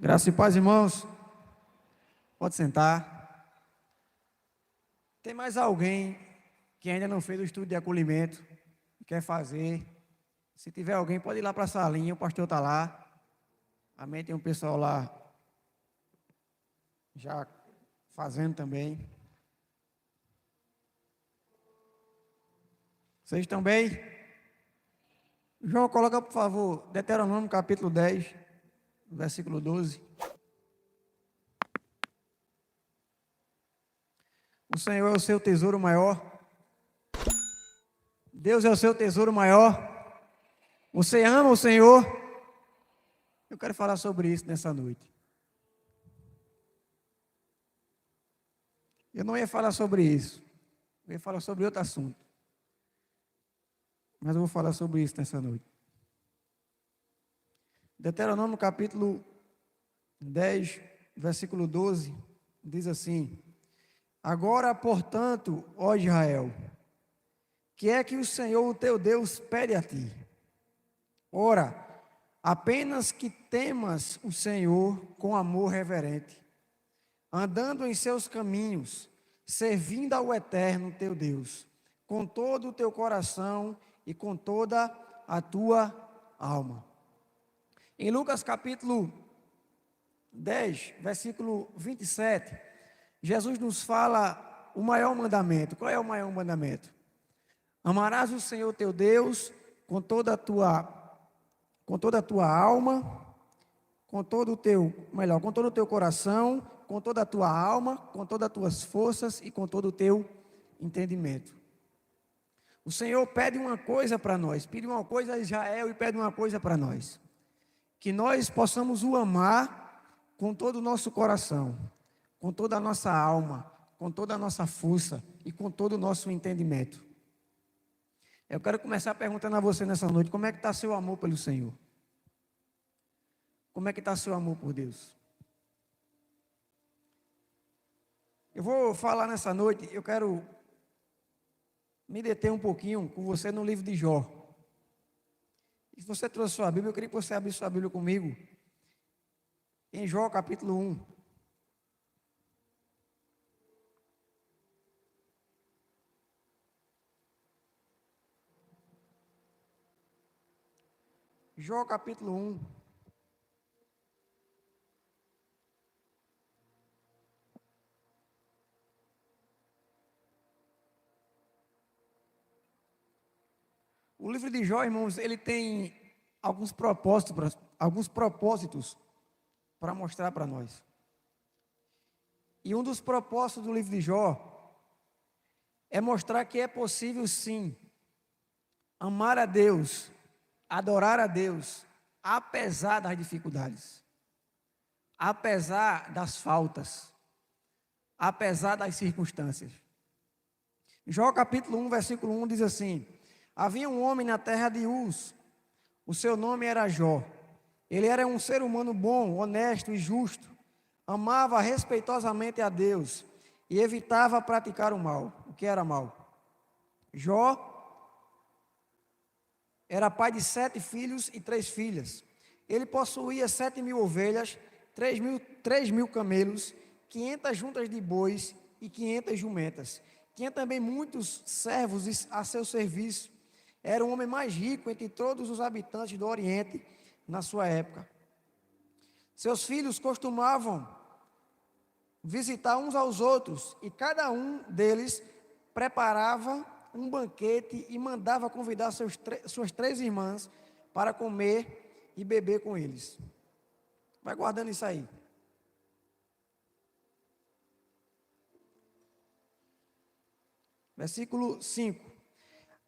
Graça e paz, irmãos. Pode sentar. Tem mais alguém que ainda não fez o estudo de acolhimento, quer fazer? Se tiver alguém, pode ir lá para a salinha, o pastor está lá. Amém, tem um pessoal lá já fazendo também. Vocês estão bem? João, coloca, por favor, Deuteronômio capítulo 10, versículo 12. O Senhor é o seu tesouro maior. Deus é o seu tesouro maior. Você ama o Senhor? Eu quero falar sobre isso nessa noite. Eu não ia falar sobre isso. Eu ia falar sobre outro assunto. Mas eu vou falar sobre isso nessa noite. Deuteronômio capítulo 10, versículo 12, diz assim: Agora, portanto, ó Israel, que é que o Senhor, o teu Deus, pede a ti? Ora, apenas que temas o Senhor com amor reverente, andando em seus caminhos, servindo ao Eterno teu Deus, com todo o teu coração e com toda a tua alma. Em Lucas capítulo 10, versículo 27, Jesus nos fala o maior mandamento. Qual é o maior mandamento? Amarás o Senhor teu Deus com toda a tua alma, com todo o teu coração, com toda a tua alma, com todas as tuas forças e com todo o teu entendimento. O Senhor pede uma coisa para nós, pede uma coisa a Israel e pede uma coisa para nós: que nós possamos o amar com todo o nosso coração, com toda a nossa alma, com toda a nossa força e com todo o nosso entendimento. Eu quero começar perguntando a você nessa noite: como é que está seu amor pelo Senhor? Como é que está seu amor por Deus? Eu vou falar nessa noite, eu quero me deter um pouquinho com você no livro de Jó. E se você trouxe sua Bíblia, eu queria que você abrisse sua Bíblia comigo, em Jó capítulo 1. Jó capítulo 1. O livro de Jó, irmãos, ele tem alguns propósitos para mostrar para nós. E um dos propósitos do livro de Jó é mostrar que é possível sim amar a Deus, adorar a Deus, apesar das dificuldades, apesar das faltas, apesar das circunstâncias. Jó capítulo 1, versículo 1 diz assim: Havia um homem na terra de Uz, o seu nome era Jó. Ele era um ser humano bom, honesto e justo, amava respeitosamente a Deus e evitava praticar o mal. O que era mal? Jó era pai de 7 filhos e 3 filhas. Ele possuía 7.000 ovelhas, 3.000 camelos, 500 juntas de bois e 500 jumentas. Tinha também muitos servos a seu serviço. Era o homem mais rico entre todos os habitantes do Oriente na sua época. Seus filhos costumavam visitar uns aos outros e cada um deles preparava um banquete e mandava convidar suas 3 irmãs para comer e beber com eles. Vai guardando isso aí. Versículo 5.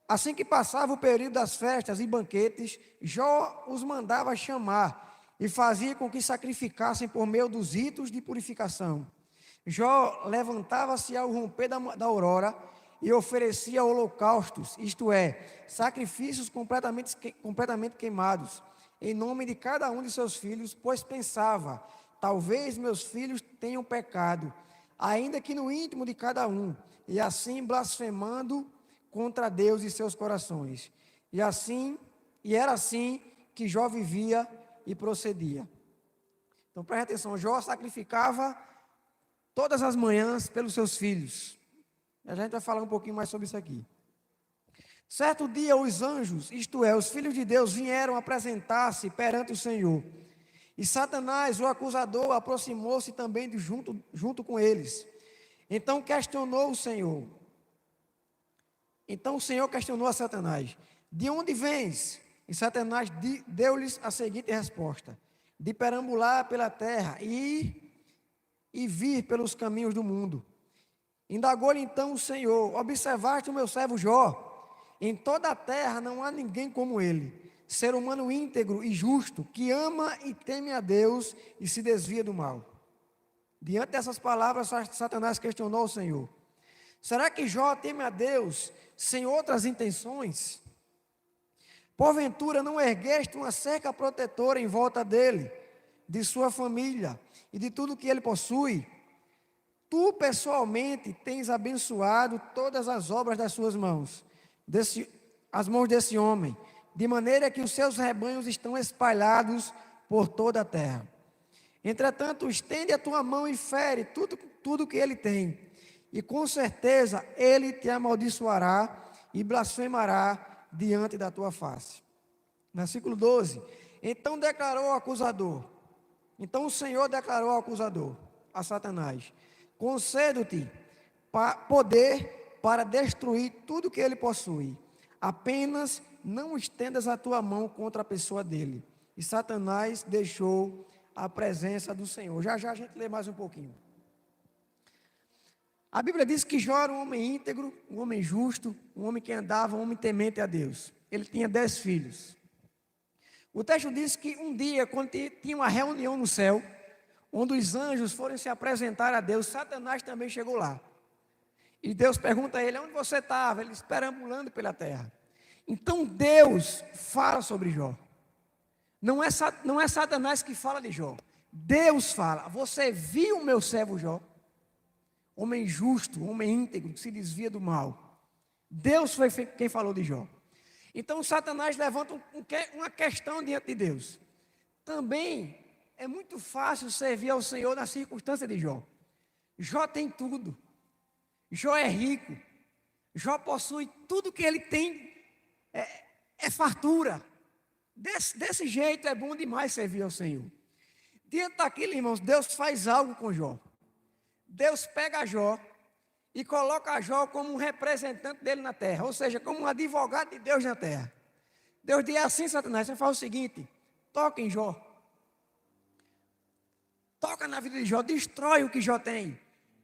Assim que passava o período das festas e banquetes, Jó os mandava chamar e fazia com que sacrificassem por meio dos ritos de purificação. Jó levantava-se ao romper da aurora e oferecia holocaustos, isto é, sacrifícios completamente queimados, em nome de cada um de seus filhos, pois pensava: talvez meus filhos tenham pecado, ainda que no íntimo de cada um, e assim blasfemando contra Deus e seus corações. E era assim que Jó vivia e procedia. Então preste atenção, Jó sacrificava todas as manhãs pelos seus filhos. A gente vai falar um pouquinho mais sobre isso aqui. Certo dia os anjos, isto é, os filhos de Deus, vieram apresentar-se perante o Senhor. E Satanás, o acusador, aproximou-se também junto com eles. Então questionou o Senhor. Então o Senhor questionou a Satanás: de onde vens? E Satanás deu-lhes a seguinte resposta: de perambular pela terra e vir pelos caminhos do mundo. Indagou-lhe então o Senhor: observaste o meu servo Jó? Em toda a terra não há ninguém como ele, ser humano íntegro e justo, que ama e teme a Deus e se desvia do mal. Diante dessas palavras, Satanás questionou o Senhor: será que Jó teme a Deus sem outras intenções? Porventura não ergueste uma cerca protetora em volta dele, de sua família e de tudo que ele possui? Tu pessoalmente tens abençoado todas as obras das suas mãos, as mãos desse homem, de maneira que os seus rebanhos estão espalhados por toda a terra. Entretanto, estende a tua mão e fere tudo que ele tem, e com certeza ele te amaldiçoará e blasfemará diante da tua face. Versículo 12. Então o Senhor declarou ao acusador, a Satanás: concedo-te poder para destruir tudo que ele possui, apenas não estendas a tua mão contra a pessoa dele. E Satanás deixou a presença do Senhor. Já a gente lê mais um pouquinho. A Bíblia diz que Jó era um homem íntegro, um homem justo, um homem que andava, um homem temente a Deus. Ele tinha 10 filhos. O texto diz que um dia, quando tinha uma reunião no céu, onde os anjos foram se apresentar a Deus, Satanás também chegou lá. E Deus pergunta a ele: onde você estava? Ele perambulando pela terra. Então Deus fala sobre Jó. Não é Satanás que fala de Jó. Deus fala: você viu o meu servo Jó? Homem justo, homem íntegro, que se desvia do mal. Deus foi quem falou de Jó. Então Satanás levanta uma questão diante de Deus. Também é muito fácil servir ao Senhor na circunstância de Jó. Jó tem tudo. Jó é rico. Jó possui tudo que ele tem. É fartura. Desse jeito é bom demais servir ao Senhor. Diante daquilo, irmãos, Deus faz algo com Jó. Deus pega Jó e coloca Jó como um representante dele na terra, ou seja, como um advogado de Deus na terra. Deus diz assim: Satanás, você faz o seguinte: toca em Jó, toca na vida de Jó, destrói o que Jó tem.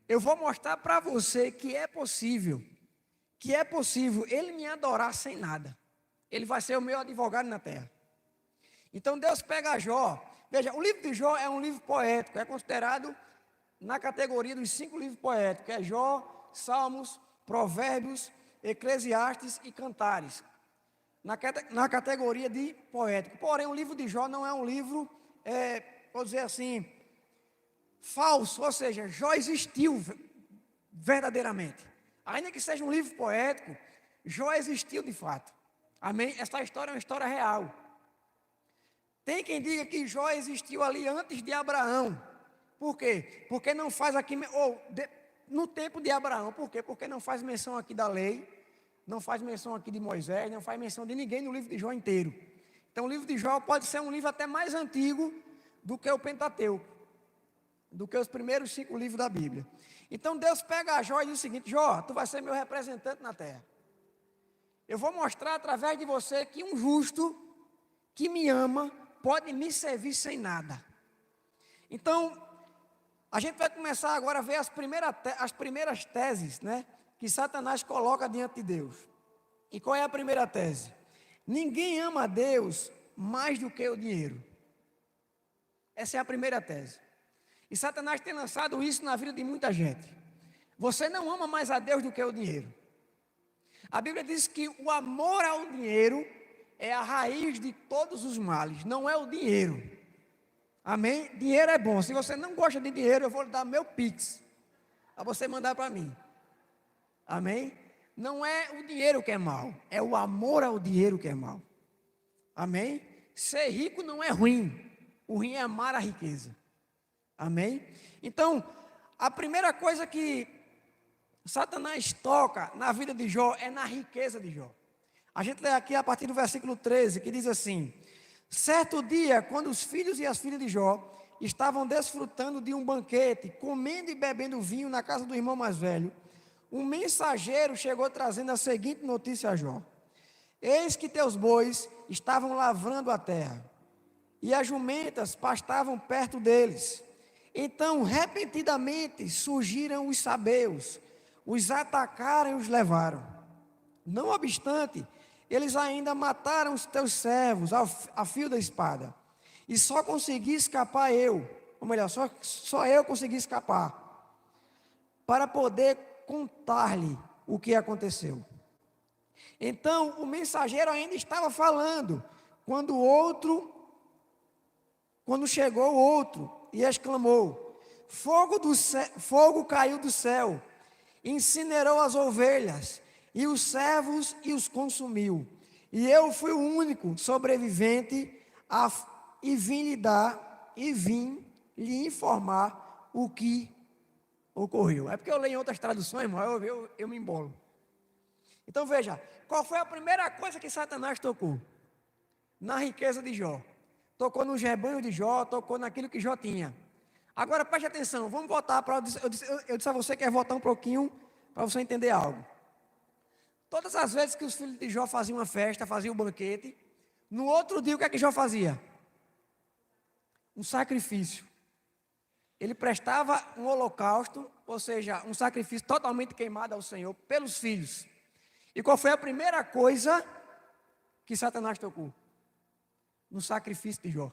Eu vou mostrar para você que é possível ele me adorar sem nada. Ele vai ser o meu advogado na terra. Então Deus pega Jó. Veja, o livro de Jó é um livro poético, é considerado na categoria dos 5 livros poéticos, é Jó, Salmos, Provérbios, Eclesiastes e Cantares, na categoria de poético. Porém, o livro de Jó não é um livro, vou dizer assim, falso, ou seja, Jó existiu verdadeiramente. Ainda que seja um livro poético, Jó existiu de fato. Amém? Essa história é uma história real. Tem quem diga que Jó existiu ali antes de Abraão. Por quê? Porque não faz aqui, no tempo de Abraão. Por quê? Porque não faz menção aqui da lei, não faz menção aqui de Moisés, não faz menção de ninguém no livro de Jó inteiro. Então o livro de Jó pode ser um livro até mais antigo do que o Pentateuco, do que os primeiros 5 livros da Bíblia. Então Deus pega a Jó e diz o seguinte: Jó, tu vai ser meu representante na terra. Eu vou mostrar através de você que um justo que me ama pode me servir sem nada. Então a gente vai começar agora a ver as primeiras teses, né, que Satanás coloca diante de Deus. E qual é a primeira tese? Ninguém ama a Deus mais do que o dinheiro. Essa é a primeira tese. E Satanás tem lançado isso na vida de muita gente. Você não ama mais a Deus do que o dinheiro. A Bíblia diz que o amor ao dinheiro é a raiz de todos os males, não é o dinheiro. Amém? Dinheiro é bom. Se você não gosta de dinheiro, eu vou lhe dar meu Pix, para você mandar para mim. Amém? Não é o dinheiro que é mal, é o amor ao dinheiro que é mal. Amém? Ser rico não é ruim. O ruim é amar a riqueza. Amém? Então, a primeira coisa que Satanás toca na vida de Jó é na riqueza de Jó. A gente lê aqui a partir do versículo 13, que diz assim: certo dia, quando os filhos e as filhas de Jó estavam desfrutando de um banquete, comendo e bebendo vinho na casa do irmão mais velho, um mensageiro chegou trazendo a seguinte notícia a Jó: eis que teus bois estavam lavrando a terra, e as jumentas pastavam perto deles. Então, repentinamente, surgiram os sabeus, os atacaram e os levaram. Não obstante, eles ainda mataram os teus servos a fio da espada. E só consegui escapar eu, ou melhor, só eu consegui escapar, para poder contar-lhe o que aconteceu. Então, o mensageiro ainda estava falando, quando chegou outro e exclamou: fogo caiu do céu, incinerou as ovelhas e os servos e os consumiu. E eu fui o único sobrevivente e vim lhe informar o que ocorreu. É porque eu leio em outras traduções, irmão, eu me embolo. Então veja, qual foi a primeira coisa que Satanás tocou? Na riqueza de Jó. Tocou nos rebanhos de Jó, tocou naquilo que Jó tinha. Agora preste atenção, vamos voltar para. Eu disse a você que ia voltar um pouquinho para você entender algo. Todas as vezes que os filhos de Jó faziam uma festa, faziam um banquete, no outro dia o que é que Jó fazia? Um sacrifício. Ele prestava um holocausto, ou seja, um sacrifício totalmente queimado ao Senhor pelos filhos. E qual foi a primeira coisa que Satanás tocou? No sacrifício de Jó.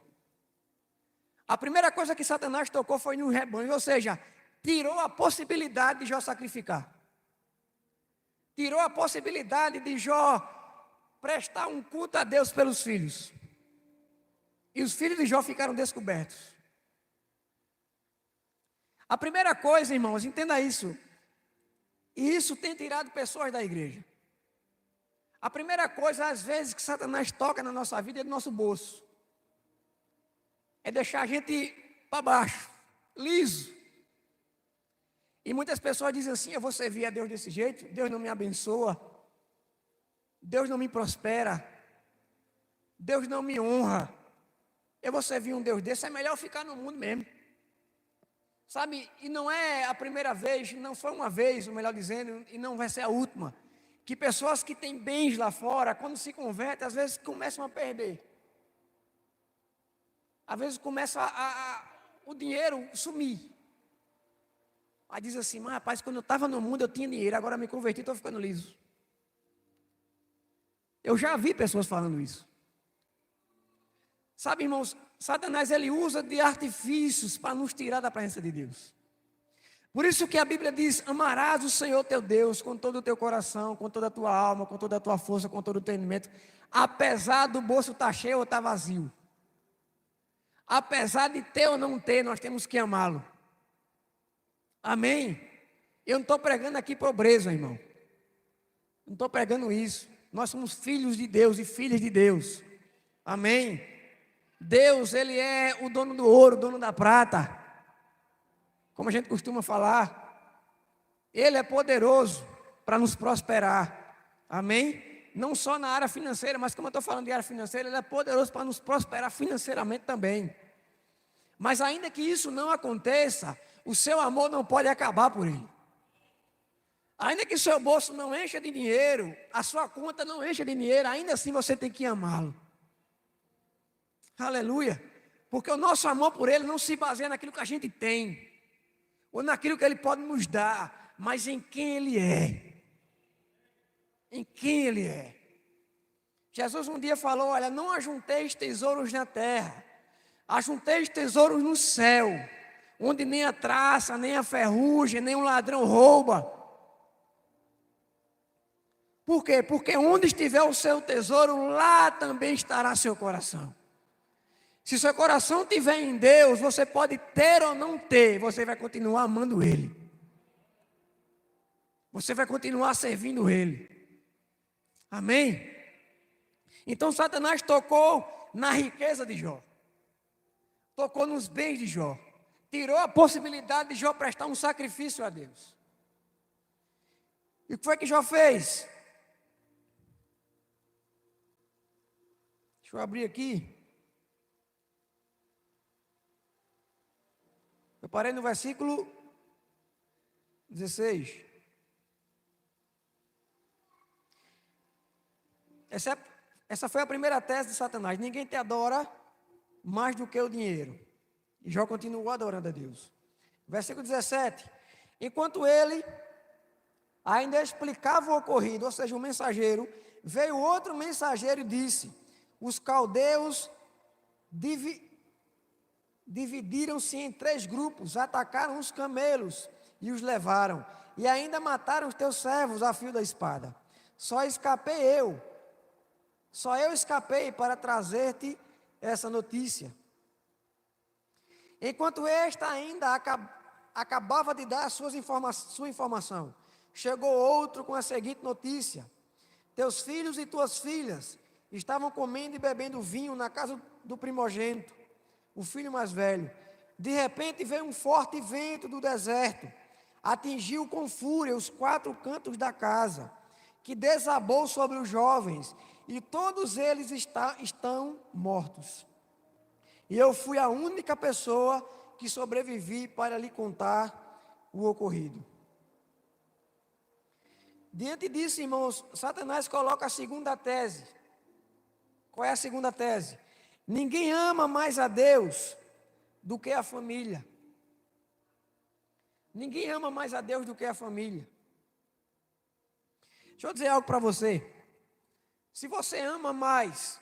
A primeira coisa que Satanás tocou foi no rebanho, ou seja, tirou a possibilidade de Jó sacrificar. Tirou a possibilidade de Jó prestar um culto a Deus pelos filhos. E os filhos de Jó ficaram descobertos. A primeira coisa, irmãos, entenda isso. E isso tem tirado pessoas da igreja. A primeira coisa, às vezes, que Satanás toca na nossa vida é do nosso bolso. É deixar a gente para baixo, liso. E muitas pessoas dizem assim: eu vou servir a Deus desse jeito, Deus não me abençoa, Deus não me prospera, Deus não me honra. Eu vou servir um Deus desse, é melhor ficar no mundo mesmo. Sabe, e não é a primeira vez, não foi uma vez, ou melhor dizendo, e não vai ser a última, que pessoas que têm bens lá fora, quando se convertem, às vezes começam a perder. Às vezes começa o dinheiro sumir. Aí diz assim: mas rapaz, quando eu estava no mundo eu tinha dinheiro, agora me converti e estou ficando liso. Eu já vi pessoas falando isso. Sabe, irmãos, Satanás ele usa de artifícios para nos tirar da presença de Deus. Por isso que a Bíblia diz: amarás o Senhor teu Deus com todo o teu coração, com toda a tua alma, com toda a tua força, com todo o teu entendimento, apesar do bolso estar cheio ou estar vazio. Apesar de ter ou não ter, nós temos que amá-lo. Amém? Eu não estou pregando aqui pobreza, irmão. Não estou pregando isso. Nós somos filhos de Deus e filhas de Deus. Amém? Deus, Ele é o dono do ouro, o dono da prata. Como a gente costuma falar. Ele é poderoso para nos prosperar. Amém? Não só na área financeira, mas como eu estou falando de área financeira, Ele é poderoso para nos prosperar financeiramente também. Mas ainda que isso não aconteça, o seu amor não pode acabar por Ele. Ainda que o seu bolso não encha de dinheiro, a sua conta não encha de dinheiro, ainda assim você tem que amá-lo. Aleluia. Porque o nosso amor por Ele não se baseia naquilo que a gente tem, ou naquilo que Ele pode nos dar, mas em quem Ele é. Em quem Ele é. Jesus um dia falou: olha, não ajunteis tesouros na terra, ajunteis tesouros no céu, onde nem a traça, nem a ferrugem, nem um ladrão rouba. Por quê? Porque onde estiver o seu tesouro, lá também estará seu coração. Se seu coração estiver em Deus, você pode ter ou não ter, você vai continuar amando Ele. Você vai continuar servindo Ele. Amém? Então Satanás tocou na riqueza de Jó. Tocou nos bens de Jó. tirou a possibilidade de Jó prestar um sacrifício a Deus. E o que foi que Jó fez? Deixa eu abrir aqui. Eu parei no versículo 16. Essa foi a primeira tese de Satanás. Ninguém te adora mais do que o dinheiro. E Jó continuou adorando a Deus. Versículo 17. Enquanto ele ainda explicava o ocorrido, ou seja, o mensageiro, veio outro mensageiro e disse: os caldeus dividiram-se em 3 grupos, atacaram os camelos e os levaram, e ainda mataram os teus servos a fio da espada. Só eu escapei para trazer-te essa notícia. Enquanto esta ainda acabava de dar sua informação, chegou outro com a seguinte notícia: teus filhos e tuas filhas estavam comendo e bebendo vinho na casa do primogênito, o filho mais velho. De repente veio um forte vento do deserto, atingiu com fúria os 4 cantos da casa, que desabou sobre os jovens, e todos eles estão mortos. E eu fui a única pessoa que sobrevivi para lhe contar o ocorrido. Diante disso, irmãos, Satanás coloca a segunda tese. Qual é a segunda tese? Ninguém ama mais a Deus do que a família. Ninguém ama mais a Deus do que a família. Deixa eu dizer algo para você. Se você ama mais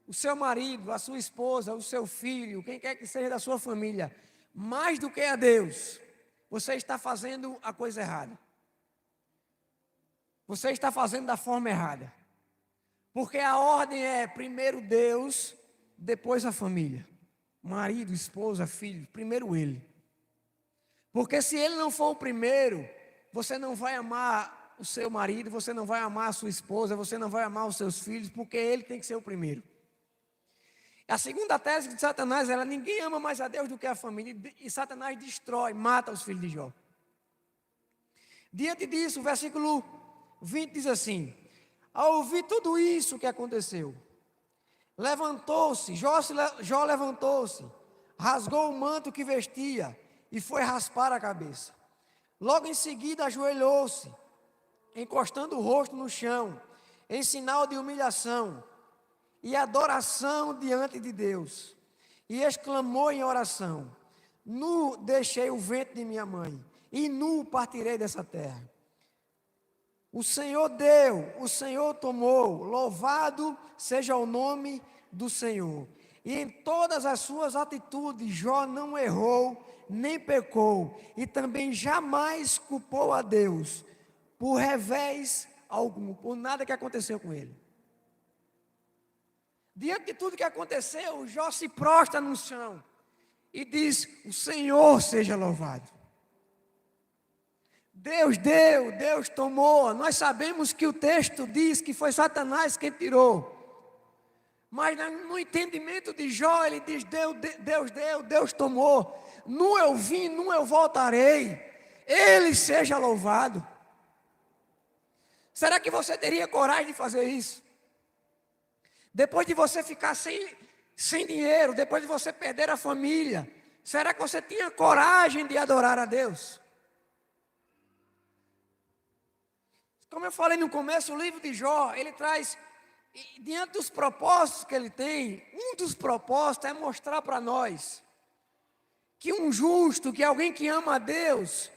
o seu marido, a sua esposa, o seu filho, quem quer que seja da sua família, mais do que a Deus, você está fazendo a coisa errada. Você está fazendo da forma errada. Porque a ordem é primeiro Deus, depois a família. Marido, esposa, filho, primeiro ele. Porque se ele não for o primeiro, você não vai amar o seu marido, você não vai amar a sua esposa, você não vai amar os seus filhos, porque ele tem que ser o primeiro. A segunda tese de Satanás era: ninguém ama mais a Deus do que a família, e Satanás destrói, mata os filhos de Jó. Diante disso, o versículo 20 diz assim: ao ouvir tudo isso que aconteceu, Jó levantou-se, rasgou o manto que vestia e foi raspar a cabeça. Logo em seguida ajoelhou-se, encostando o rosto no chão, em sinal de humilhação e adoração diante de Deus, e exclamou em oração: nu deixei o ventre de minha mãe, e nu partirei dessa terra. O Senhor deu, o Senhor tomou, louvado seja o nome do Senhor. E em todas as suas atitudes, Jó não errou, nem pecou, e também jamais culpou a Deus, por revés algum, por nada que aconteceu com ele. Diante de tudo que aconteceu, Jó se prostra no chão e diz: o Senhor seja louvado. Deus deu, Deus tomou. Nós sabemos que o texto diz que foi Satanás quem tirou. Mas no entendimento de Jó, ele diz: Deus deu, Deus tomou. Nu eu vim, nu eu voltarei. Ele seja louvado. Será que você teria coragem de fazer isso? Depois de você ficar sem dinheiro, depois de você perder a família, será que você tinha coragem de adorar a Deus? Como eu falei no começo, o livro de Jó, ele traz, diante dos propósitos que ele tem, um dos propósitos é mostrar para nós que um justo, que alguém que ama a Deus,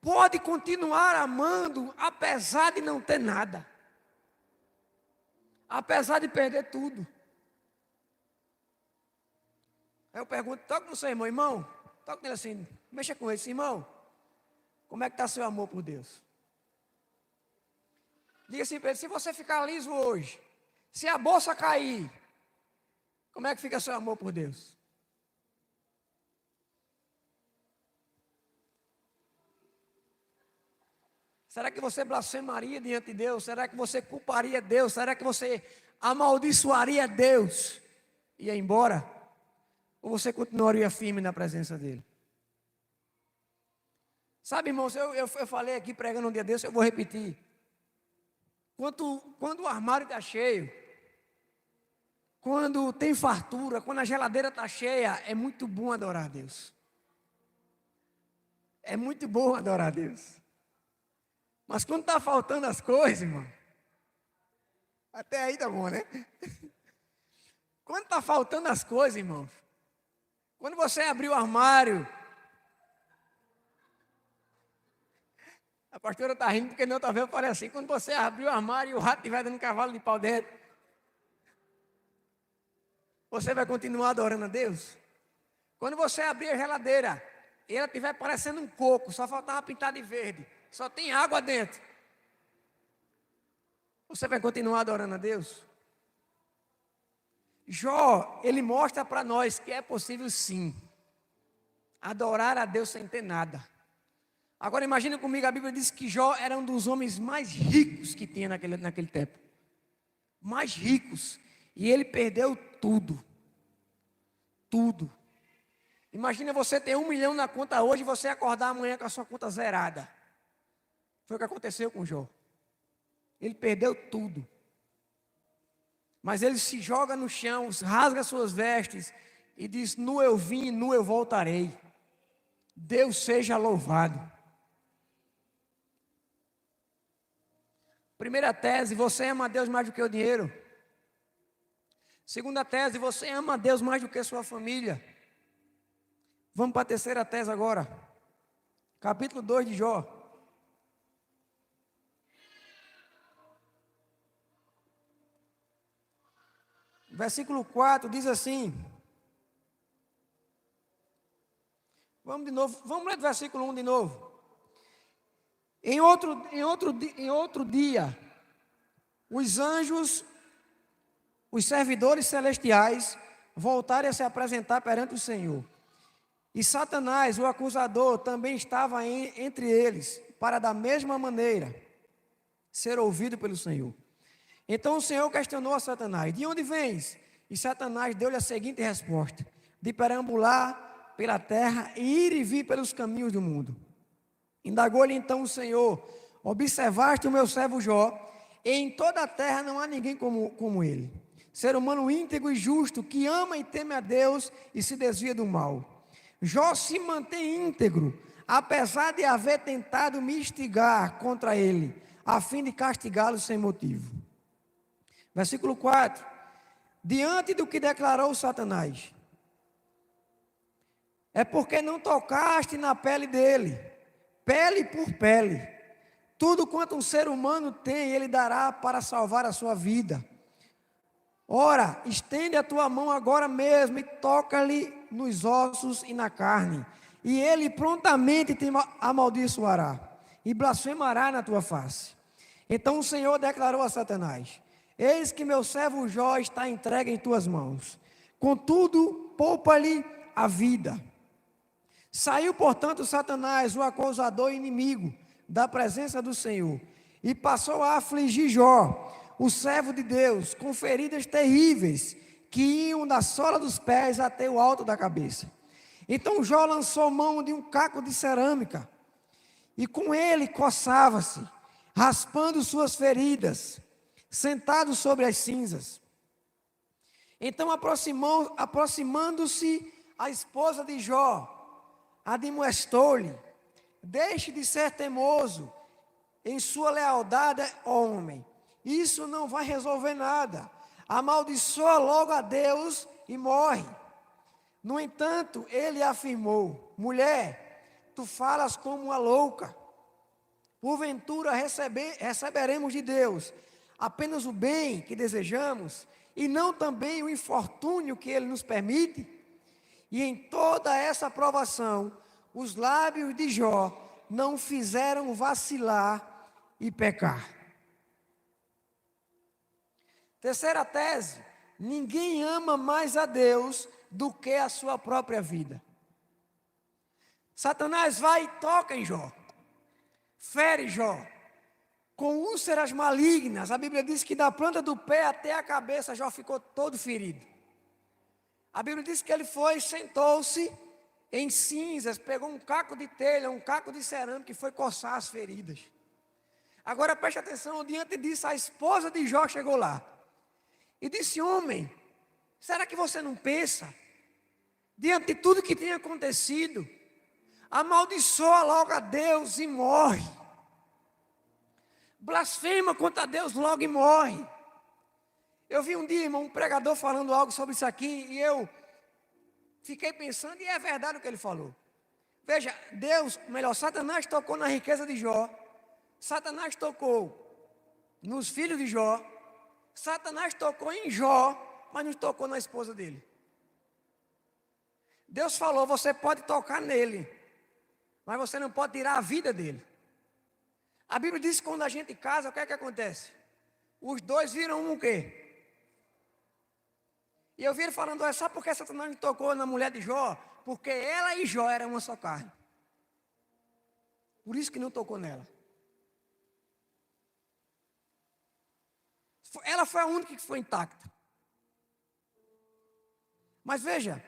pode continuar amando, apesar de não ter nada, apesar de perder tudo. Aí eu pergunto: toca no seu irmão, irmão, toca nele assim, mexa com ele, irmão, como é que está seu amor por Deus? Diga assim para ele: se você ficar liso hoje, se a bolsa cair, como é que fica seu amor por Deus? Será que você blasfemaria diante de Deus? Será que você culparia Deus? Será que você amaldiçoaria Deus e ia embora? Ou você continuaria firme na presença dele? Sabe, irmãos, eu falei aqui pregando um dia desse, eu vou repetir. Quando o armário está cheio, quando tem fartura, quando a geladeira está cheia, é muito bom adorar a Deus. É muito bom adorar a Deus. Mas quando está faltando as coisas, irmão, até aí tá bom, né? Quando está faltando as coisas, irmão, quando você abrir o armário, a pastora está rindo porque não, talvez eu falei assim, quando você abrir o armário e o rato estiver dando cavalo de pau dentro, você vai continuar adorando a Deus? Quando você abrir a geladeira e ela estiver parecendo um coco, só faltava pintar de verde, só tem água dentro, você vai continuar adorando a Deus? Jó, ele mostra para nós que é possível sim adorar a Deus sem ter nada. Agora imagine comigo, a Bíblia diz que Jó era um dos homens mais ricos que tinha naquele tempo. Mais ricos. E ele perdeu tudo. Tudo. Imagina você ter 1 milhão na conta hoje e você acordar amanhã com a sua conta zerada. Foi o que aconteceu com Jó. Ele perdeu tudo. Mas ele se joga no chão, rasga suas vestes e diz: nu eu vim e nu eu voltarei. Deus seja louvado. Primeira tese, você ama a Deus mais do que o dinheiro. Segunda tese, você ama a Deus mais do que a sua família. Vamos para a terceira tese agora. Capítulo 2 de Jó. Versículo 4 diz assim. Vamos de novo, vamos ler do versículo 1 de novo. Em outro dia, os anjos, os servidores celestiais, voltaram a se apresentar perante o Senhor. E Satanás, o acusador, também estava entre eles, para da mesma maneira ser ouvido pelo Senhor. Então o Senhor questionou a Satanás: de onde vens? E Satanás deu-lhe a seguinte resposta: de perambular pela terra e ir e vir pelos caminhos do mundo. Indagou-lhe então o Senhor: observaste o meu servo Jó, e em toda a terra não há ninguém como ele, ser humano íntegro e justo, que ama e teme a Deus e se desvia do mal. Jó se mantém íntegro, apesar de haver tentado me instigar contra ele, a fim de castigá-lo sem motivo. Versículo 4. Diante do que declarou Satanás: é porque não tocaste na pele dele, pele por pele. Tudo quanto um ser humano tem, ele dará para salvar a sua vida. Ora, estende a tua mão agora mesmo e toca-lhe nos ossos e na carne, e ele prontamente te amaldiçoará e blasfemará na tua face. Então o Senhor declarou a Satanás: eis que meu servo Jó está entregue em tuas mãos, contudo poupa-lhe a vida. Saiu, portanto, Satanás, o acusador inimigo, da presença do Senhor, e passou a afligir Jó, o servo de Deus, com feridas terríveis, que iam da sola dos pés até o alto da cabeça. Então Jó lançou mão de um caco de cerâmica, e com ele coçava-se, raspando suas feridas, sentado sobre as cinzas. Então aproximando-se a esposa de Jó, admoestou-lhe: deixe de ser teimoso em sua lealdade, homem. Isso não vai resolver nada. Amaldiçoa logo a Deus e morre. No entanto, ele afirmou: mulher, tu falas como uma louca. Porventura receberemos de Deus apenas o bem que desejamos, e não também o infortúnio que Ele nos permite? E em toda essa provação, os lábios de Jó não fizeram vacilar e pecar. Terceira tese: ninguém ama mais a Deus do que a sua própria vida. Satanás vai e toca em Jó, fere Jó, com úlceras malignas. A Bíblia diz que da planta do pé até a cabeça Jó ficou todo ferido. A Bíblia diz que ele foi, sentou-se em cinzas, pegou um caco de telha, um caco de cerâmica e foi coçar as feridas. Agora preste atenção, diante disso a esposa de Jó chegou lá e disse: homem, será que você não pensa, diante de tudo que tem acontecido, amaldiçoa logo a Deus e morre, blasfema contra Deus logo e morre. Eu vi um dia, irmão, um pregador falando algo sobre isso aqui e eu fiquei pensando, e é verdade o que ele falou. Veja, Satanás tocou na riqueza de Jó, Satanás tocou nos filhos de Jó, Satanás tocou em Jó, mas não tocou na esposa dele. Deus falou: você pode tocar nele, mas você não pode tirar a vida dele. A Bíblia diz que quando a gente casa, o que é que acontece? Os dois viram o quê? E eu vi ele falando: sabe por que Satanás não tocou na mulher de Jó? Porque ela e Jó eram uma só carne. Por isso que não tocou nela. Ela foi a única que foi intacta. Mas veja,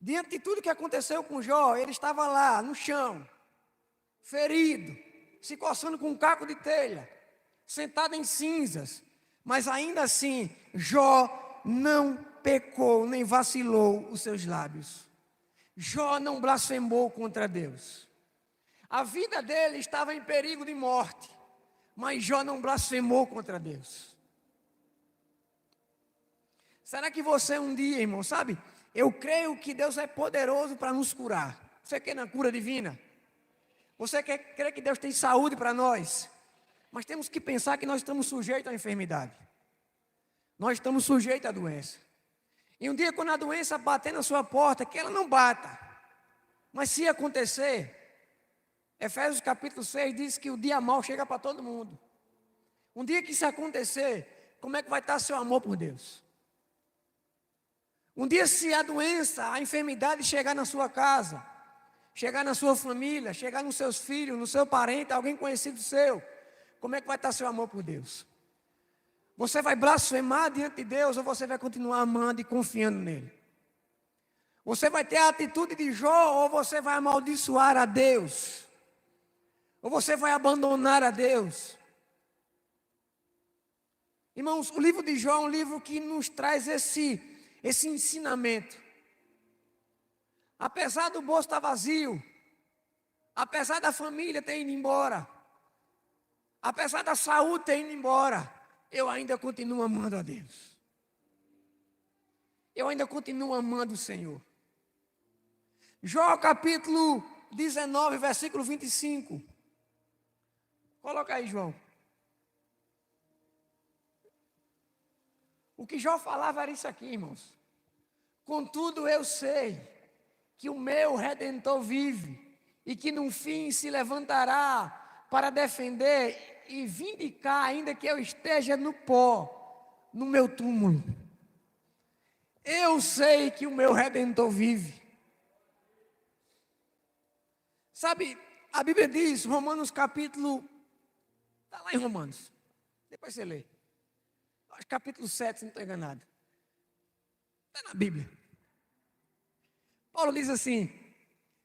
diante de tudo que aconteceu com Jó, ele estava lá no chão, ferido, se coçando com um caco de telha, sentado em cinzas. Mas ainda assim, Jó não pecou, nem vacilou os seus lábios. Jó não blasfemou contra Deus. A vida dele estava em perigo de morte, mas Jó não blasfemou contra Deus. Será que você um dia, irmão, sabe? Eu creio que Deus é poderoso para nos curar. Você quer na cura divina? Você crê que Deus tem saúde para nós? Mas temos que pensar que nós estamos sujeitos à enfermidade. Nós estamos sujeitos à doença. E um dia, quando a doença bater na sua porta, que ela não bata. Mas se acontecer, Efésios capítulo 6 diz que o dia mau chega para todo mundo. Um dia que isso acontecer, como é que vai estar seu amor por Deus? Um dia, se a doença, a enfermidade chegar na sua casa, chegar na sua família, chegar nos seus filhos, no seu parente, alguém conhecido seu, como é que vai estar seu amor por Deus? Você vai blasfemar diante de Deus ou você vai continuar amando e confiando nele? Você vai ter a atitude de Jó ou você vai amaldiçoar a Deus? Ou você vai abandonar a Deus? Irmãos, o livro de Jó é um livro que nos traz esse ensinamento. Apesar do bolso estar vazio, apesar da família ter ido embora, apesar da saúde ter ido embora, eu ainda continuo amando a Deus. Eu ainda continuo amando o Senhor. Jó capítulo 19, versículo 25. Coloca aí, João. O que Jó falava era isso aqui, irmãos. Contudo eu sei que o meu Redentor vive e que no fim se levantará para defender e vindicar, ainda que eu esteja no pó, no meu túmulo. Eu sei que o meu Redentor vive. Sabe, a Bíblia diz, Romanos capítulo, está lá em Romanos, depois você lê. Acho que capítulo 7, se não estou enganado. Está na Bíblia. Paulo diz assim: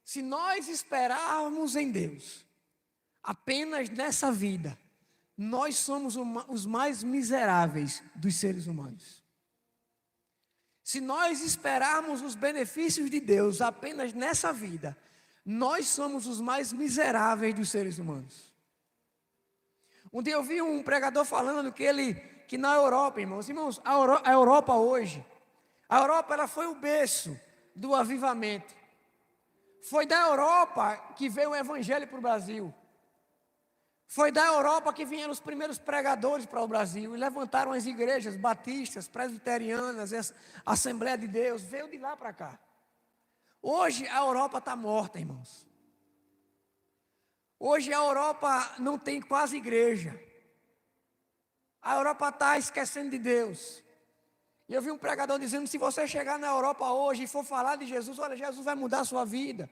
se nós esperarmos em Deus, apenas nessa vida, nós somos os mais miseráveis dos seres humanos. Se nós esperarmos os benefícios de Deus apenas nessa vida, nós somos os mais miseráveis dos seres humanos. Um dia eu vi um pregador falando que na Europa, irmãos, a Europa hoje, a Europa ela foi o berço do avivamento. Foi da Europa que veio o evangelho para o Brasil. Foi da Europa que vieram os primeiros pregadores para o Brasil e levantaram as igrejas batistas, presbiterianas, a Assembleia de Deus, veio de lá para cá. Hoje a Europa está morta, irmãos. Hoje a Europa não tem quase igreja. A Europa está esquecendo de Deus. E eu vi um pregador dizendo: se você chegar na Europa hoje e for falar de Jesus, olha, Jesus vai mudar a sua vida.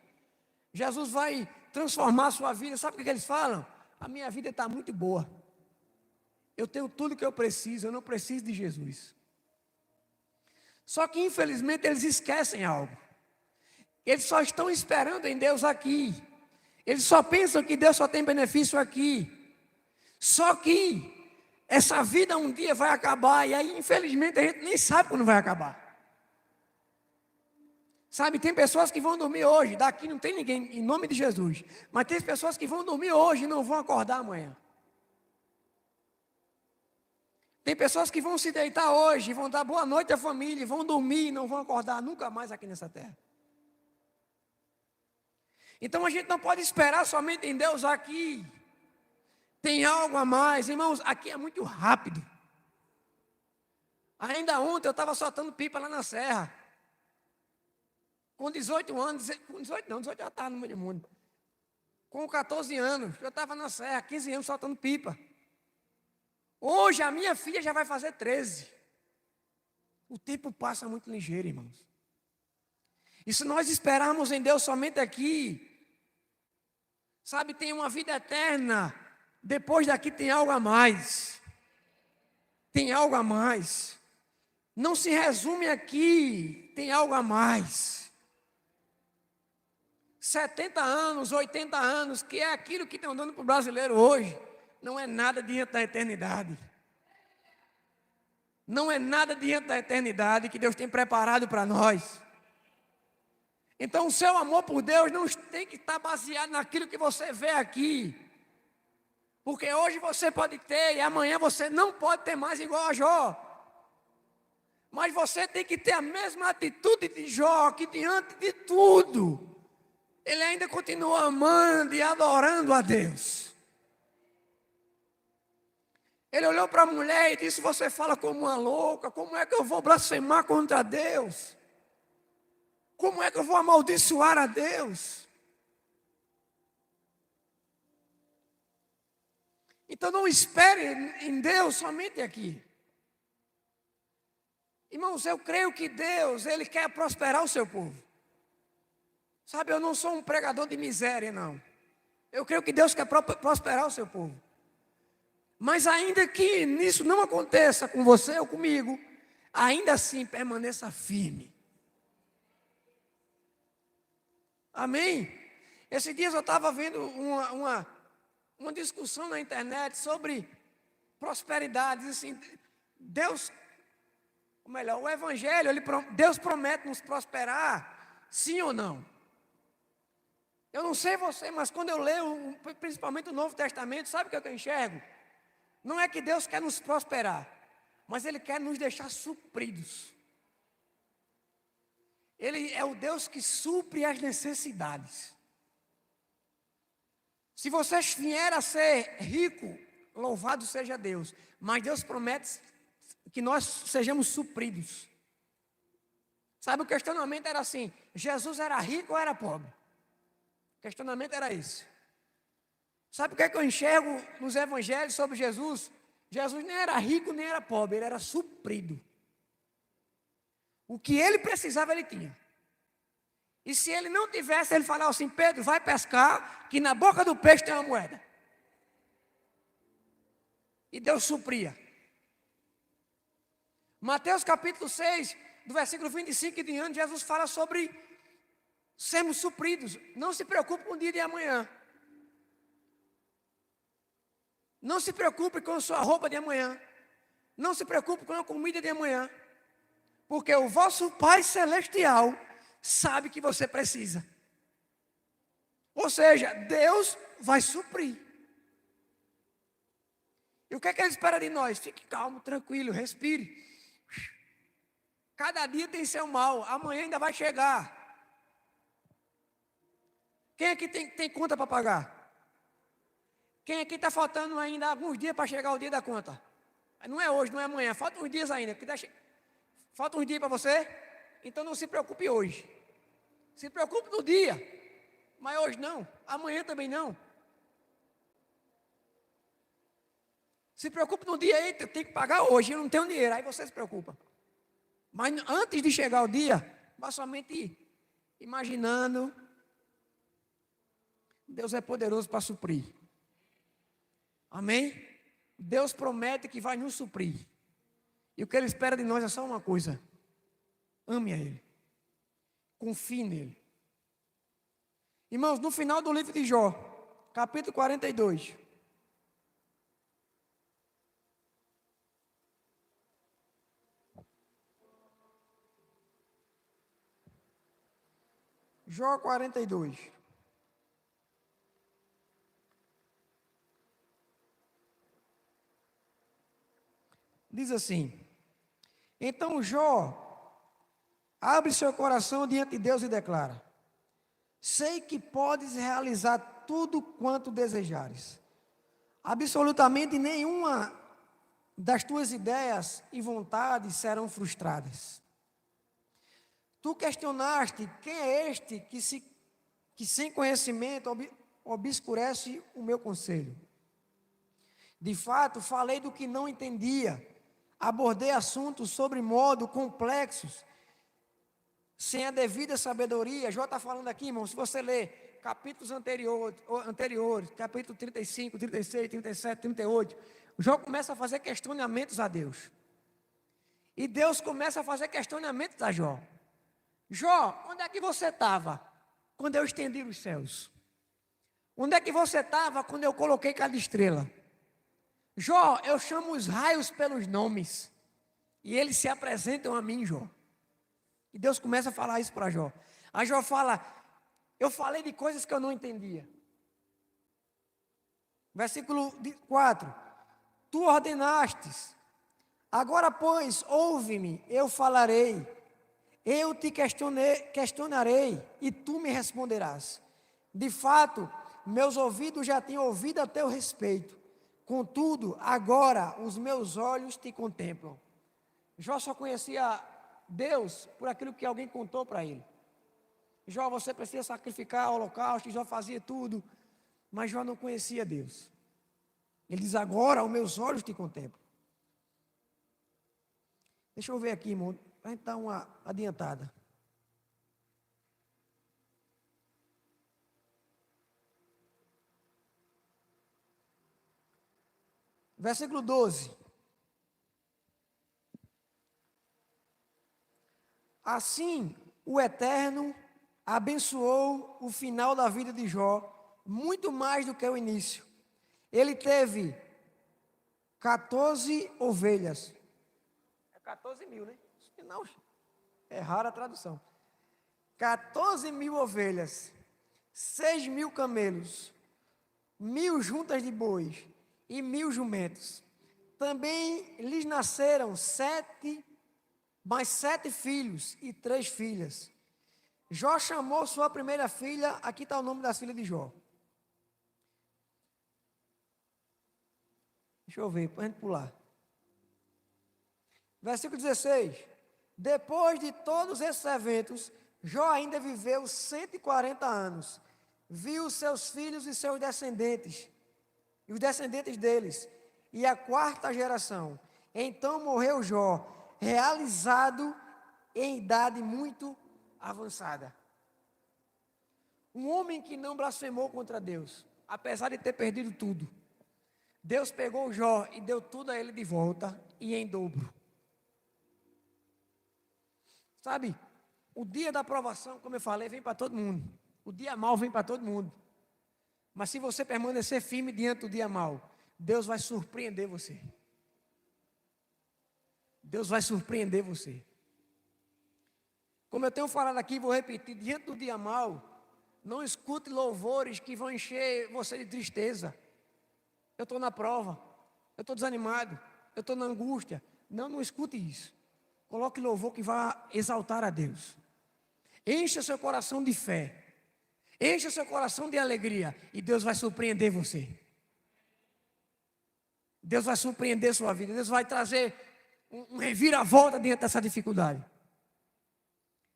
Jesus vai transformar a sua vida. Sabe o que eles falam? A minha vida está muito boa. Eu tenho tudo que eu preciso, eu não preciso de Jesus. Só que infelizmente eles esquecem algo. Eles só estão esperando em Deus aqui. Eles só pensam que Deus só tem benefício aqui. Só que essa vida um dia vai acabar, e aí, infelizmente, a gente nem sabe quando vai acabar. Sabe, tem pessoas que vão dormir hoje, daqui não tem ninguém, em nome de Jesus. Mas tem pessoas que vão dormir hoje e não vão acordar amanhã. Tem pessoas que vão se deitar hoje, vão dar boa noite à família, vão dormir e não vão acordar nunca mais aqui nessa terra. Então a gente não pode esperar somente em Deus aqui. Tem algo a mais, irmãos, aqui é muito rápido. Ainda ontem eu estava soltando pipa lá na serra. Com 18 anos, com 18 não, 18 já estava no meio do mundo. Com 14 anos, eu estava na serra, 15 anos soltando pipa. Hoje a minha filha já vai fazer 13. O tempo passa muito ligeiro, irmãos. E se nós esperarmos em Deus somente aqui, sabe, tem uma vida eterna. Depois daqui tem algo a mais. Tem algo a mais. Não se resume aqui, tem algo a mais. 70 anos, 80 anos, que é aquilo que estão dando para o brasileiro hoje, não é nada diante da eternidade. Não é nada diante da eternidade que Deus tem preparado para nós. Então o seu amor por Deus não tem que estar baseado naquilo que você vê aqui. Porque hoje você pode ter e amanhã você não pode ter mais igual a Jó. Mas você tem que ter a mesma atitude de Jó, que diante de tudo, ele ainda continua amando e adorando a Deus. Ele olhou para a mulher e disse: você fala como uma louca, como é que eu vou blasfemar contra Deus? Como é que eu vou amaldiçoar a Deus? Então não espere em Deus somente aqui. Irmãos, eu creio que Deus, Ele quer prosperar o seu povo. Sabe, eu não sou um pregador de miséria, não. Eu creio que Deus quer prosperar o seu povo. Mas ainda que nisso não aconteça com você ou comigo, ainda assim permaneça firme. Amém? Esses dias eu estava vendo uma discussão na internet sobre prosperidade. Assim, Deus, ou melhor, o Evangelho, Deus promete nos prosperar, sim ou não? Eu não sei você, mas quando eu leio, principalmente o Novo Testamento, sabe o que eu enxergo? Não é que Deus quer nos prosperar, mas Ele quer nos deixar supridos. Ele é o Deus que supre as necessidades. Se você vier a ser rico, louvado seja Deus, mas Deus promete que nós sejamos supridos. Sabe, o questionamento era assim: Jesus era rico ou era pobre? O questionamento era esse. Sabe o que é que eu enxergo nos evangelhos sobre Jesus? Jesus nem era rico nem era pobre, ele era suprido. O que ele precisava, ele tinha. E se ele não tivesse, ele falava assim: Pedro, vai pescar, que na boca do peixe tem uma moeda. E Deus supria. Mateus capítulo 6, do versículo 25 em diante, Jesus fala sobre sermos supridos. Não se preocupe com o dia de amanhã. Não se preocupe com a sua roupa de amanhã. Não se preocupe com a comida de amanhã. Porque o vosso Pai Celestial sabe que você precisa. Ou seja, Deus vai suprir. E o que é que Ele espera de nós? Fique calmo, tranquilo, respire. Cada dia tem seu mal, amanhã ainda vai chegar. Quem aqui tem conta para pagar? Quem aqui está faltando ainda alguns dias para chegar o dia da conta? Não é hoje, não é amanhã, faltam uns dias ainda. Falta uns dias para você? Então não se preocupe hoje. Se preocupe no dia, mas hoje não, amanhã também não. Se preocupe no dia, aí, eu tenho que pagar hoje, eu não tenho dinheiro, aí você se preocupa. Mas antes de chegar o dia, vá somente imaginando. Deus é poderoso para suprir. Amém? Deus promete que vai nos suprir. E o que Ele espera de nós é só uma coisa: ame a Ele. Confie nele. Irmãos, no final do livro de Jó, capítulo 42. Jó 42. Diz assim: Então Jó abre seu coração diante de Deus e declara: Sei que podes realizar tudo quanto desejares. Absolutamente nenhuma das tuas ideias e vontades serão frustradas. Tu questionaste quem é este que sem conhecimento obscurece o meu conselho. De fato, falei do que não entendia, abordei assuntos sobre modo complexos, sem a devida sabedoria. Jó está falando aqui, irmão, se você ler capítulos anteriores, capítulo 35, 36, 37, 38, Jó começa a fazer questionamentos a Deus. E Deus começa a fazer questionamentos a Jó. Jó, onde é que você estava quando eu estendi os céus? Onde é que você estava quando eu coloquei cada estrela? Jó, eu chamo os raios pelos nomes, e eles se apresentam a mim, Jó. E Deus começa a falar isso para Jó. Aí Jó fala: eu falei de coisas que eu não entendia. Versículo 4: Tu ordenastes, agora pois ouve-me, eu falarei. Eu te questionarei e tu me responderás. De fato, meus ouvidos já têm ouvido a teu respeito. Contudo, agora os meus olhos te contemplam. Jó só conhecia Deus por aquilo que alguém contou para ele. Jó, você precisa sacrificar o holocausto. Jó fazia tudo, mas Jó não conhecia Deus. Ele diz: agora os meus olhos te contemplam. Deixa eu ver aqui, irmão, para a gente dar uma adiantada. Versículo 12. Assim, o Eterno abençoou o final da vida de Jó, muito mais do que o início. Ele teve 14 ovelhas. É 14 mil, né? Não, é rara a tradução. 14 mil ovelhas, 6 mil camelos, 1.000 juntas de bois e 1.000 jumentos. Também lhes nasceram mais 7 filhos e 3 filhas. Jó chamou sua primeira filha, aqui está o nome das filhas de Jó. Deixa eu ver, para a gente pular. Versículo 16. Depois de todos esses eventos, Jó ainda viveu 140 anos. Viu seus filhos e seus descendentes, e os descendentes deles, e a 4ª geração. Então morreu Jó, realizado em idade muito avançada. Um homem que não blasfemou contra Deus, apesar de ter perdido tudo. Deus pegou Jó e deu tudo a ele de volta e em dobro. Sabe, o dia da aprovação, como eu falei, vem para todo mundo. O dia mau vem para todo mundo. Mas se você permanecer firme diante do dia mau, Deus vai surpreender você. Deus vai surpreender você. Como eu tenho falado aqui, vou repetir: diante do dia mau, não escute louvores que vão encher você de tristeza. Eu estou na prova, eu estou desanimado, eu estou na angústia. Não escute isso. Coloque louvor que vai exaltar a Deus. Encha seu coração de fé. Encha seu coração de alegria. E Deus vai surpreender você. Deus vai surpreender sua vida. Deus vai trazer um reviravolta dentro dessa dificuldade.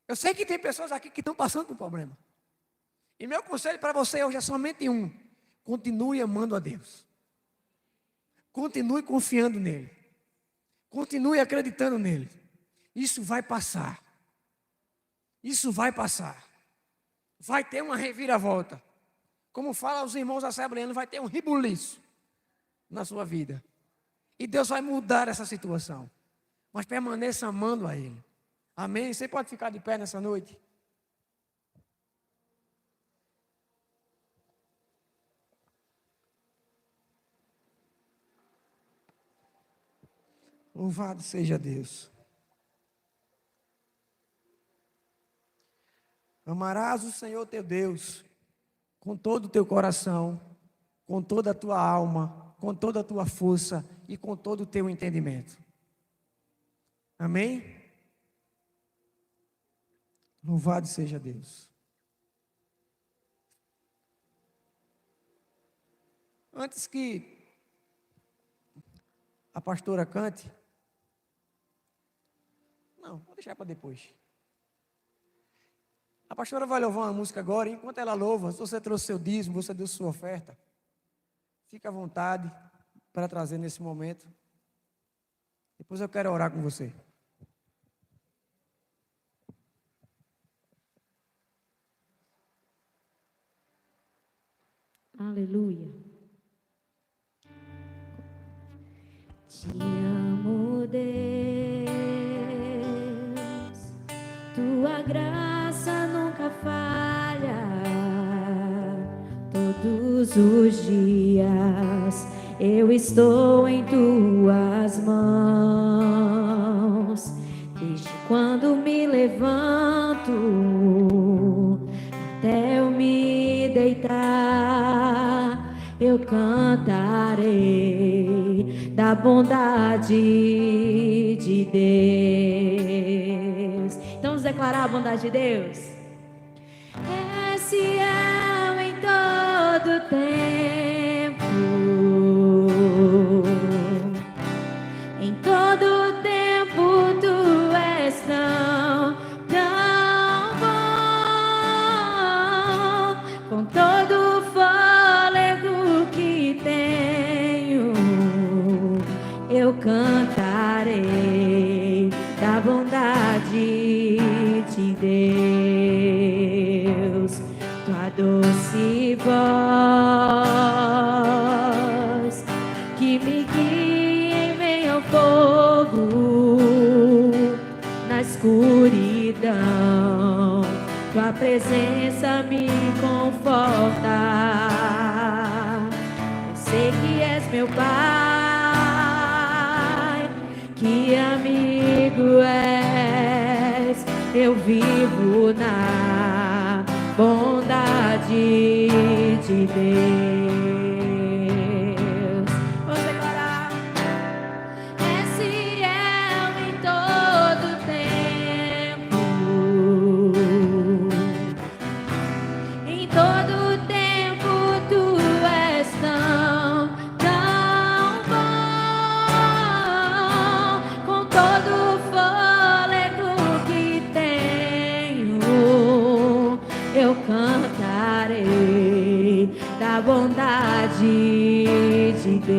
Eu sei que tem pessoas aqui que estão passando por problema. E meu conselho para você hoje é somente um: continue amando a Deus. Continue confiando nele. Continue acreditando nele. Isso vai passar. Isso vai passar. Vai ter uma reviravolta. Como fala os irmãos assembleanos, vai ter um rebuliço na sua vida. E Deus vai mudar essa situação. Mas permaneça amando a Ele. Amém? Você pode ficar de pé nessa noite? Louvado seja Deus. Amarás o Senhor teu Deus com todo o teu coração, com toda a tua alma, com toda a tua força e com todo o teu entendimento. Amém? Louvado seja Deus. Antes que a pastora cante, não, vou deixar para depois. A pastora vai louvar uma música agora, e enquanto ela louva, se você trouxe seu dízimo, você deu sua oferta, fica à vontade para trazer nesse momento. Depois eu quero orar com você. Aleluia. Te amo, Deus, tua graça nunca falha. Todos os dias eu estou em tuas mãos. Desde quando me levanto até eu me deitar, eu cantarei da bondade de Deus. Então vamos declarar a bondade de Deus. És fiel em todo tempo, em todo tempo tu és tão bom, com todo o fôlego que tenho, eu cantarei da bondade de Deus. Tua doce voz que me guia em meio ao fogo, na escuridão, tua presença me conforta. Eu sei que és meu Pai, que amigo és, eu vivo na bondade de Deus. Vamos declarar. És fiel em todo tempo, em todo tempo tu és tão bom, com todo o fôlego que tenho, eu cantarei da bondade de Deus.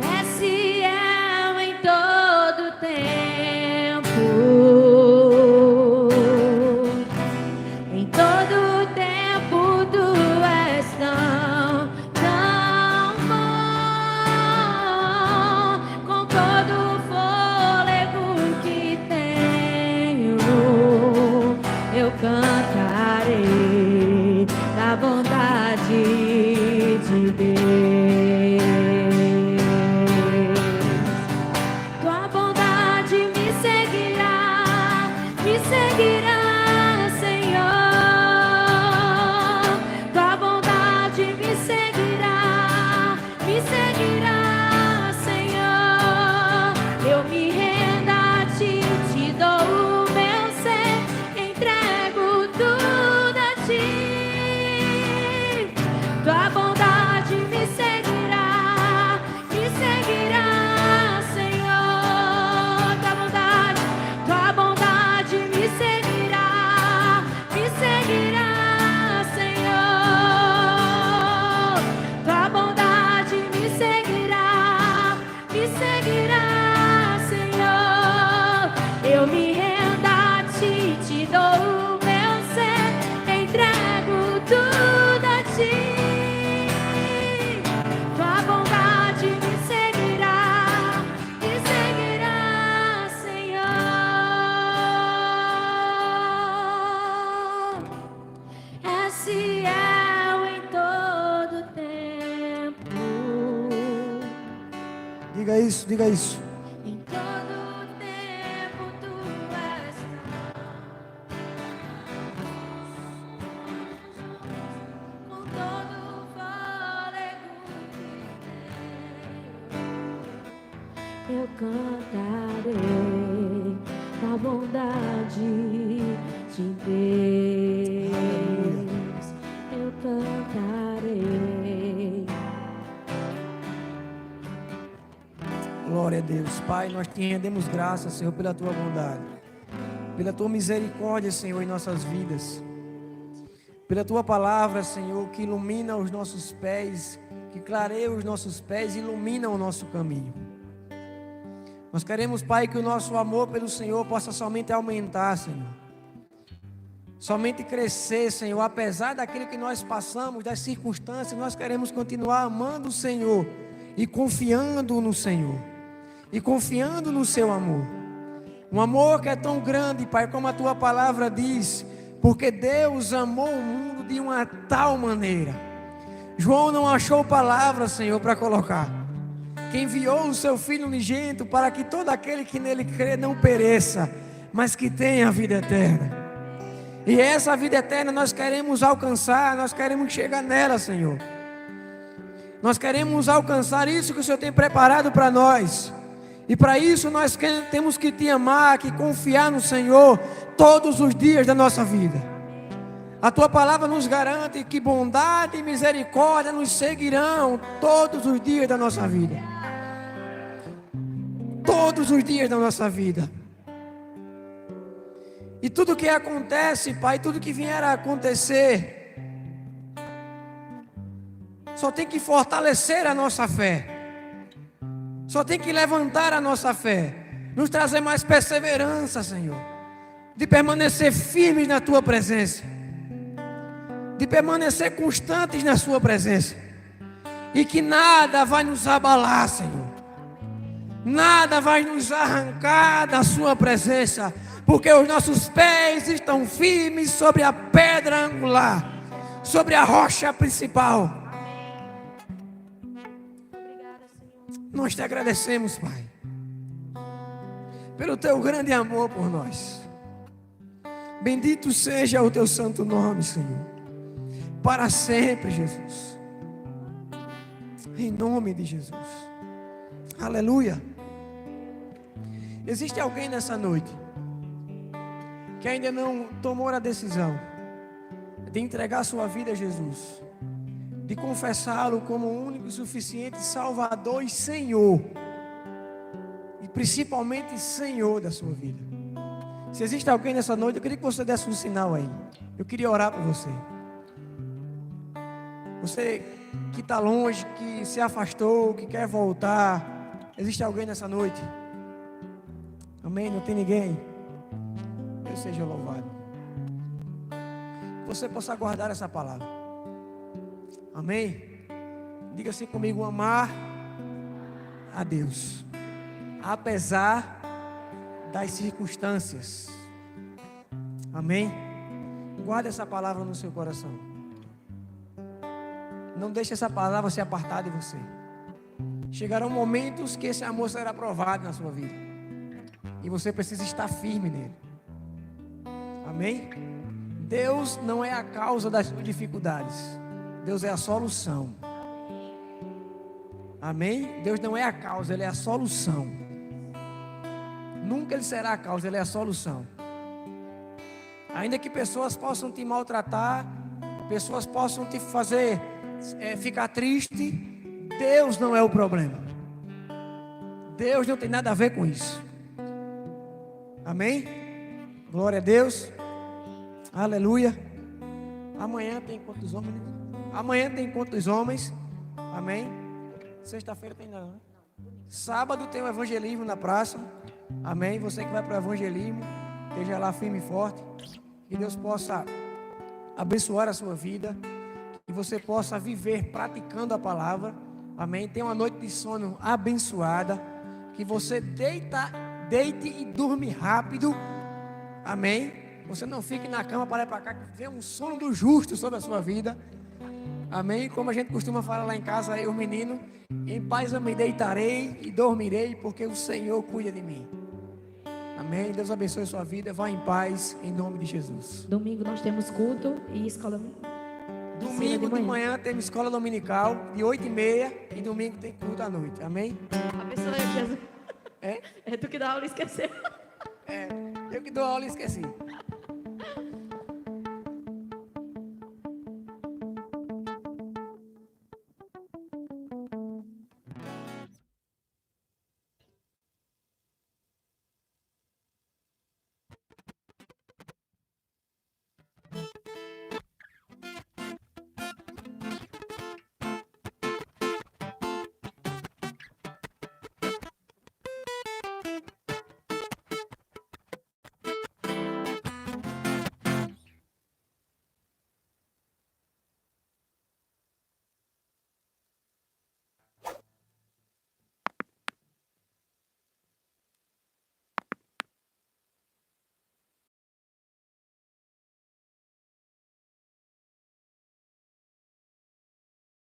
És fiel em todo tempo, em todo tempo tu és tão bom, com todo o fôlego que tenho, eu cantarei da bondade de Deus. Tua bondade me seguirá, Senhor. Tua bondade me Diga isso, diga isso. Em todo tempo tu és com todo o fôlego que tenho. Eu cantarei a bondade de Deus. Eu cantarei. Glória a Deus. Pai, nós te rendemos graças, Senhor, pela tua bondade, pela tua misericórdia, Senhor, em nossas vidas, pela tua palavra, Senhor, que ilumina os nossos pés, que clareia os nossos pés e ilumina o nosso caminho. Nós queremos, Pai, que o nosso amor pelo Senhor possa somente aumentar, Senhor, somente crescer, Senhor, apesar daquilo que nós passamos, das circunstâncias. Nós queremos continuar amando o Senhor e confiando no Senhor, e confiando no seu amor, um amor que é tão grande, Pai, como a tua palavra diz, porque Deus amou o mundo de uma tal maneira. João não achou palavras, Senhor, para colocar, que enviou o seu Filho unigênito para que todo aquele que nele crê não pereça, mas que tenha a vida eterna. E essa vida eterna nós queremos alcançar, nós queremos chegar nela, Senhor. Nós queremos alcançar isso que o Senhor tem preparado para nós. E para isso nós temos que te amar, que confiar no Senhor todos os dias da nossa vida. A tua palavra nos garante que bondade e misericórdia nos seguirão todos os dias da nossa vida. Todos os dias da nossa vida. E tudo que acontece, Pai, tudo que vier a acontecer, só tem que fortalecer a nossa fé. Só tem que levantar a nossa fé, nos trazer mais perseverança, Senhor, de permanecer firmes na tua presença, de permanecer constantes na sua presença, e que nada vai nos abalar, Senhor, nada vai nos arrancar da sua presença, porque os nossos pés estão firmes sobre a pedra angular, sobre a rocha principal. Nós te agradecemos, Pai, pelo teu grande amor por nós. Bendito seja o teu santo nome, Senhor, para sempre, Jesus, em nome de Jesus. Aleluia. Existe alguém nessa noite que ainda não tomou a decisão de entregar sua vida a Jesus, de confessá-lo como o único e suficiente Salvador e Senhor, e principalmente Senhor da sua vida? Se existe alguém nessa noite, eu queria que você desse um sinal aí. Eu queria orar por você. Você que está longe, que se afastou, que quer voltar. Existe alguém nessa noite? Amém? Não tem ninguém? Deus seja louvado. Você possa guardar essa palavra. Amém? Diga assim comigo: amar a Deus, apesar das circunstâncias. Amém? Guarde essa palavra no seu coração. Não deixe essa palavra se apartar de você. Chegarão momentos que esse amor será provado na sua vida, e você precisa estar firme nele. Amém? Deus não é a causa das suas dificuldades, Deus é a solução. Amém? Deus não é a causa, Ele é a solução. Nunca Ele será a causa, Ele é a solução. Ainda que pessoas possam te maltratar, pessoas possam te fazer ficar triste, Deus não é o problema. Deus não tem nada a ver com isso. Amém? Glória a Deus. Aleluia. Amanhã tem encontro dos homens. Amanhã tem encontro dos homens. Amém? Sexta-feira tem não, né? Sábado tem o evangelismo na praça. Amém? Você que vai para o evangelismo, esteja lá firme e forte. Que Deus possa abençoar a sua vida, que você possa viver praticando a palavra. Amém? Tenha uma noite de sono abençoada, que você deite e dorme rápido. Amém? Você não fique na cama para lá e para cá, que venha um sono do justo sobre a sua vida. Amém? Como a gente costuma falar lá em casa, aí os meninos, em paz eu me deitarei e dormirei, porque o Senhor cuida de mim. Amém? Deus abençoe a sua vida. Vá em paz, em nome de Jesus. Domingo nós temos culto e escola. Domingo de manhã temos escola dominical, de 8h30, e domingo tem culto à noite. Amém? Abençoe, Jesus. É? É tu que dá aula e esqueceu. Eu que dou aula e esqueci.